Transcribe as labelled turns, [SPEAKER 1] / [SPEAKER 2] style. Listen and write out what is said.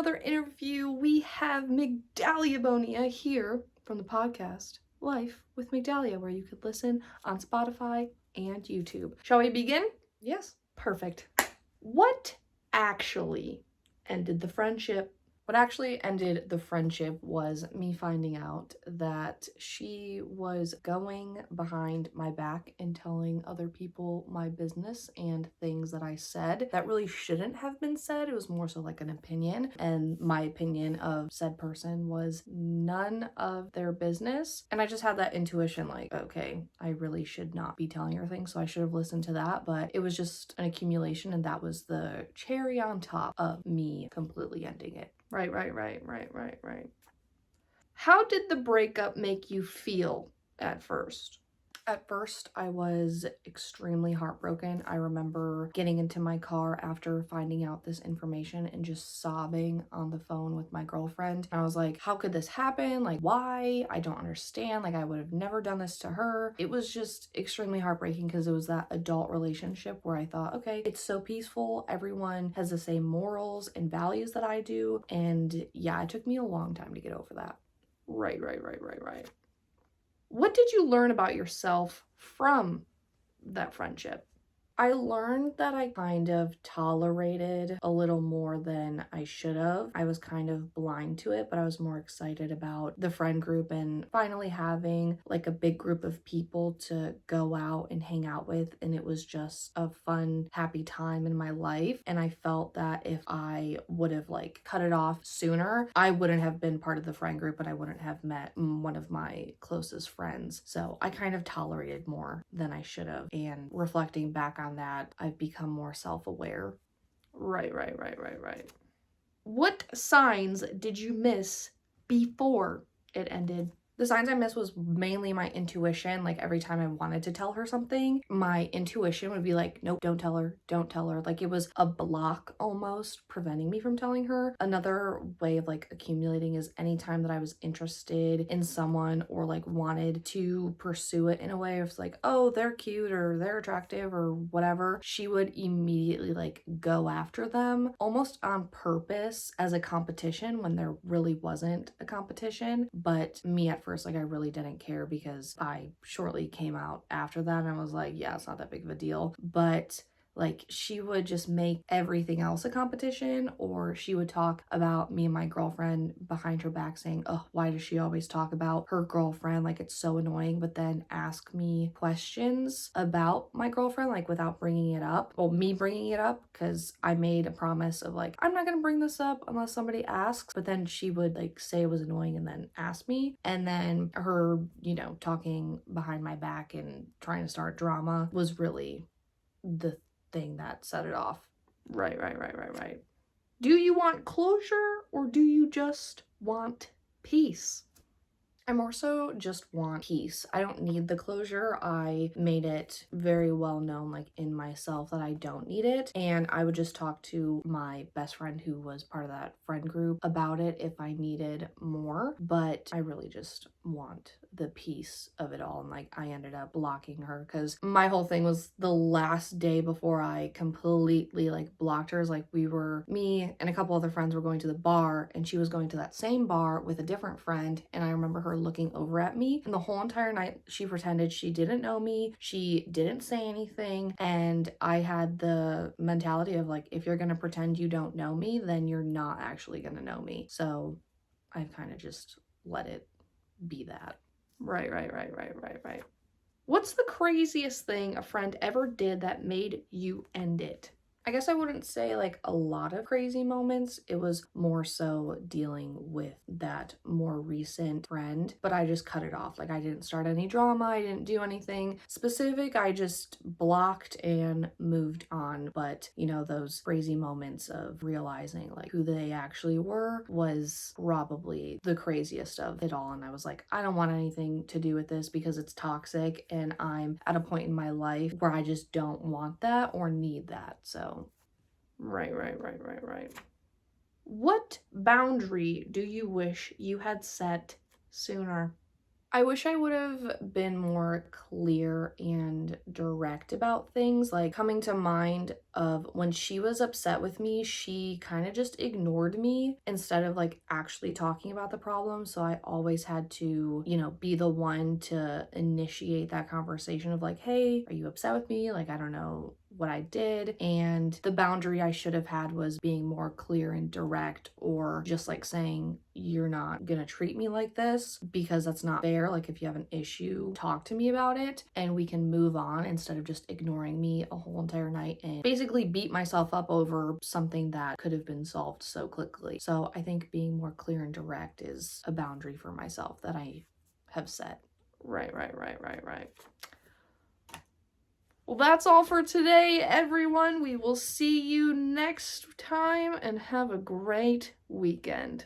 [SPEAKER 1] another interview. We have Migdalia Bonia here from the podcast Life with Migdalia, where you could listen on Spotify and YouTube. Shall we begin?
[SPEAKER 2] Yes.
[SPEAKER 1] Perfect. What actually ended the friendship? What actually ended the friendship was me finding out that she was going behind my back and telling other people my business and things that I said that really shouldn't have been said. It was more so like an opinion, and my opinion of said person was none of their business. And I just had that intuition like, okay, I really should not be telling her things, so I should have listened to that. But it was just an accumulation, and that was the cherry on top of me completely ending it. Right. How did the breakup make you feel at first? At first, I was extremely heartbroken. I remember getting into my car after finding out this information and just sobbing on the phone with my girlfriend. I was like, how could this happen? Like, why? I don't understand. Like, I would have never done this to her. It was just extremely heartbreaking because it was that adult relationship where I thought, okay, it's so peaceful. Everyone has the same morals and values that I do. And yeah, it took me a long time to get over that. Right. What did you learn about yourself from that friendship? I learned that I kind of tolerated a little more than I should have. I was kind of blind to it, but I was more excited about the friend group and finally having like a big group of people to go out and hang out with. And it was just a fun, happy time in my life. And I felt that if I would have like cut it off sooner, I wouldn't have been part of the friend group and I wouldn't have met one of my closest friends. So I kind of tolerated more than I should have. And reflecting back on that, I've become more self-aware. Right. What signs did you miss before it ended? The signs I missed was mainly my intuition. Like every time I wanted to tell her something, my intuition would be like, nope, don't tell her, don't tell her. Like it was a block almost preventing me from telling her. Another way of like accumulating is anytime that I was interested in someone or like wanted to pursue it in a way of it's like, oh, they're cute or they're attractive or whatever, she would immediately like go after them almost on purpose as a competition when there really wasn't a competition. But me at first, like I really didn't care because I shortly came out after that and I was like, yeah, it's not that big of a deal. But like she would just make everything else a competition, or she would talk about me and my girlfriend behind her back saying, oh, why does she always talk about her girlfriend? Like it's so annoying. But then ask me questions about my girlfriend, like without bringing it up. Well, me bringing it up because I made a promise of like, I'm not going to bring this up unless somebody asks. But then she would like say it was annoying and then ask me. And then her, talking behind my back and trying to start drama was really the thing that set it off. Right. Do you want closure or do you just want peace? I more so just want peace. I don't need the closure. I made it very well known, like in myself, that I don't need it. And I would just talk to my best friend who was part of that friend group about it if I needed more. But I really just want the peace of it all. And like I ended up blocking her because my whole thing was the last day before I completely like blocked her. Like me and a couple other friends were going to the bar and she was going to that same bar with a different friend. And I remember her looking over at me, and the whole entire night she pretended she didn't know me. She didn't say anything. And I had the mentality of like, if you're gonna pretend you don't know me, then you're not actually gonna know me. So I've kind of just let it be that. Right. What's the craziest thing a friend ever did that made you end it? I guess I wouldn't say like a lot of crazy moments. It was more so dealing with that more recent friend, but I just cut it off. Like I didn't start any drama. I didn't do anything specific. I just blocked and moved on. But those crazy moments of realizing like who they actually were was probably the craziest of it all. And I was like, I don't want anything to do with this because it's toxic and I'm at a point in my life where I just don't want that or need that. So Right. What boundary do you wish you had set sooner? I wish I would have been more clear and direct about things. Like, coming to mind of when she was upset with me, she kind of just ignored me instead of like actually talking about the problem. So I always had to, be the one to initiate that conversation of like, hey, are you upset with me? Like, I don't know what I did. And the boundary I should have had was being more clear and direct, or just like saying, you're not gonna treat me like this because that's not fair. Like, if you have an issue, talk to me about it and we can move on, instead of just ignoring me a whole entire night and basically beat myself up over something that could have been solved so quickly. So I think being more clear and direct is a boundary for myself that I have set. Right. Well, that's all for today, everyone. We will see you next time and have a great weekend.